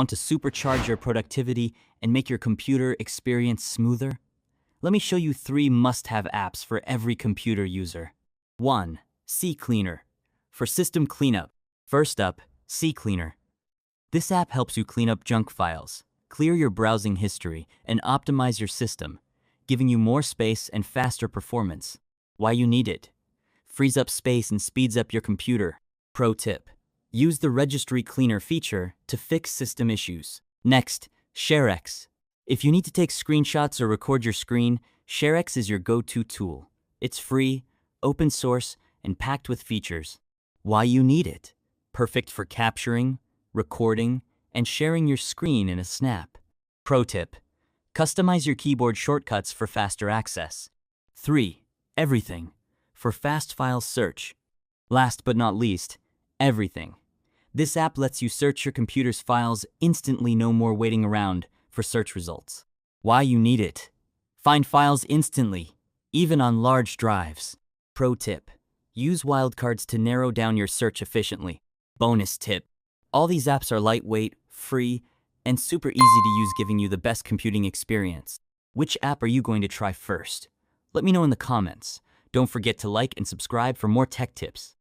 Want to supercharge your productivity and make your computer experience smoother? Let me show you 3 must-have apps for every computer user. 1. CCleaner. For system cleanup. First up, CCleaner. This app helps you clean up junk files, clear your browsing history, and optimize your system, giving you more space and faster performance. Why you need it? Frees up space and speeds up your computer. Pro tip: use the registry cleaner feature to fix system issues. Next, ShareX. If you need to take screenshots or record your screen, ShareX is your go-to tool. It's free, open source, and packed with features. Why you need it? Perfect for capturing, recording, and sharing your screen in a snap. Pro tip: customize your keyboard shortcuts for faster access. 3. Everything. For fast file search. Last but not least, Everything. This app lets you search your computer's files instantly, no more waiting around for search results. Why you need it? Find files instantly, even on large drives. Pro tip: use wildcards to narrow down your search efficiently. Bonus tip: all these apps are lightweight, free, and super easy to use, giving you the best computing experience. Which app are you going to try first? Let me know in the comments. Don't forget to like and subscribe for more tech tips.